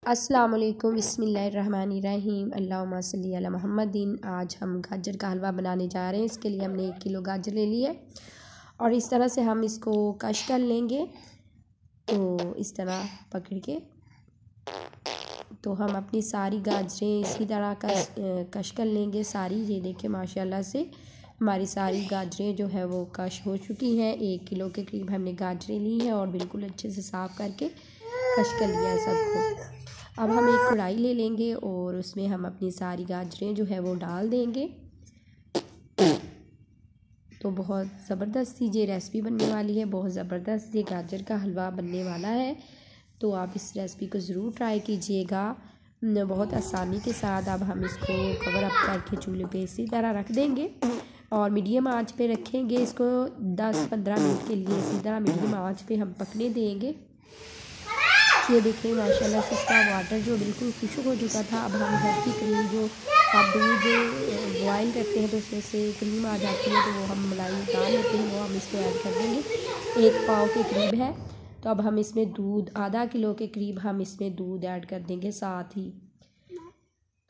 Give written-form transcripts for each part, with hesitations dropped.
अस्सलाम वालेकुम बिस्मिल्लाहिर्रहमानिर्रहीम अल्लाहुम्मा सल्ली अला मुहम्मदिन। आज हम गाजर का हलवा बनाने जा रहे हैं। इसके लिए हमने 1 किलो गाजर ले ली है और इस तरह से हम इसको कश कर लेंगे। तो इस तरह पकड़ के तो हम अपनी सारी गाजरें इसी तरह कश कर लेंगे सारी। ये देखें माशाल्लाह से हमारी सारी गाजरें जो है वो कश हो चुकी हैं। 1 किलो के करीब हमने गाजरें ली हैं और बिल्कुल अच्छे से साफ़ करके कश कर लिया है सबको। अब हम एक कढ़ाई ले लेंगे और उसमें हम अपनी सारी गाजरें जो है वो डाल देंगे। तो बहुत ज़बरदस्त ये रेसिपी बनने वाली है, बहुत ज़बरदस्त ये गाजर का हलवा बनने वाला है। तो आप इस रेसिपी को ज़रूर ट्राई कीजिएगा बहुत आसानी के साथ। अब हम इसको कवर अप करके चूल्हे पे इसी तरह रख देंगे और मीडियम आंच पे रखेंगे। इसको 10-15 मिनट के लिए इसी तरह मीडियम आंच पे हम पकने देंगे। ये देखिए माशाल्लाह से इसका वाटर जो बिल्कुल खुश्क हो चुका था। अब हम घर की क्रीम जो आप दूध बॉयल करते हैं तो उसमें से क्रीम आ जाती है, तो वो हम मलाई उतार लेते हैं, वो हम इसको ऐड कर देंगे। 1 पाव के करीब है, तो अब हम इसमें दूध आधा किलो के करीब हम इसमें दूध ऐड कर देंगे साथ ही।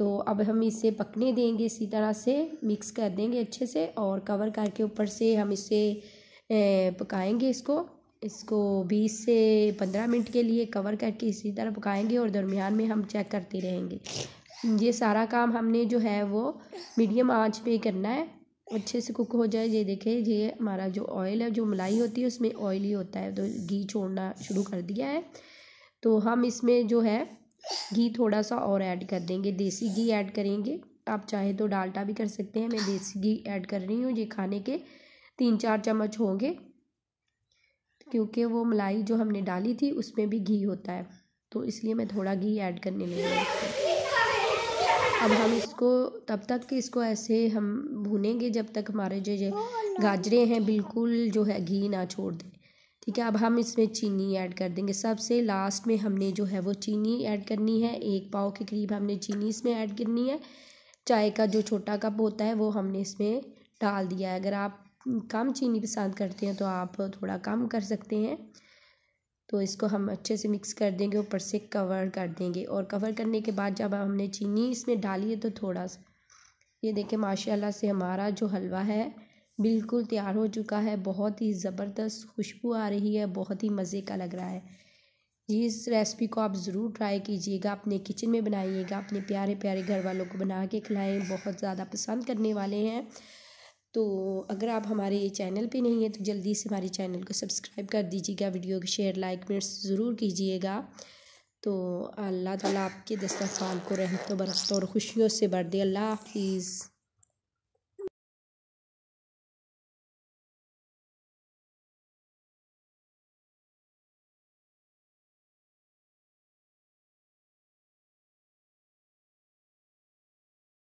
तो अब हम इसे पकने देंगे, इसी तरह से मिक्स कर देंगे अच्छे से और कवर करके ऊपर से हम इसे पकाएंगे। इसको 20 से 15 मिनट के लिए कवर करके इसी तरह पकाएंगे और दरमियान में हम चेक करते रहेंगे। ये सारा काम हमने जो है वो मीडियम आंच पे करना है, अच्छे से कुक हो जाए। ये देखें, ये हमारा जो ऑयल है, जो मलाई होती है उसमें ऑयल ही होता है, तो घी छोड़ना शुरू कर दिया है। तो हम इसमें जो है घी थोड़ा सा और ऐड कर देंगे, देसी घी ऐड करेंगे। आप चाहे तो डालडा भी कर सकते हैं, मैं देसी घी ऐड कर रही हूँ। ये खाने के 3-4 चम्मच होंगे, क्योंकि वो मलाई जो हमने डाली थी उसमें भी घी होता है, तो इसलिए मैं थोड़ा घी ऐड करने लगी। अब हम इसको तब तक इसको ऐसे हम भूनेंगे जब तक हमारे जो गाजरें हैं बिल्कुल जो है घी ना छोड़ दें। ठीक है, अब हम इसमें चीनी ऐड कर देंगे। सबसे लास्ट में हमने जो है वो चीनी ऐड करनी है। 1 पाव के करीब हमने चीनी इसमें ऐड करनी है। चाय का जो छोटा कप होता है वो हमने इसमें डाल दिया है। अगर आप कम चीनी पसंद करते हैं तो आप थोड़ा कम कर सकते हैं। तो इसको हम अच्छे से मिक्स कर देंगे, ऊपर से कवर कर देंगे और कवर करने के बाद जब हमने चीनी इसमें डाली है तो थोड़ा सा ये देखें माशाल्लाह से हमारा जो हलवा है बिल्कुल तैयार हो चुका है। बहुत ही ज़बरदस्त खुशबू आ रही है, बहुत ही मज़े का लग रहा है। इस रेसिपी को आप ज़रूर ट्राई कीजिएगा, अपने किचन में बनाइएगा, अपने प्यारे प्यारे घर वालों को बना के खिलाएं, बहुत ज़्यादा पसंद करने वाले हैं। तो अगर आप हमारे चैनल पे नहीं है तो जल्दी से हमारे चैनल को सब्सक्राइब कर दीजिएगा, वीडियो को शेयर लाइक में ज़रूर कीजिएगा। तो अल्लाह ताला आपके दस्तरखान को रहमत व बरकत और खुशियों से भर दे। अल्लाह हाफिज़।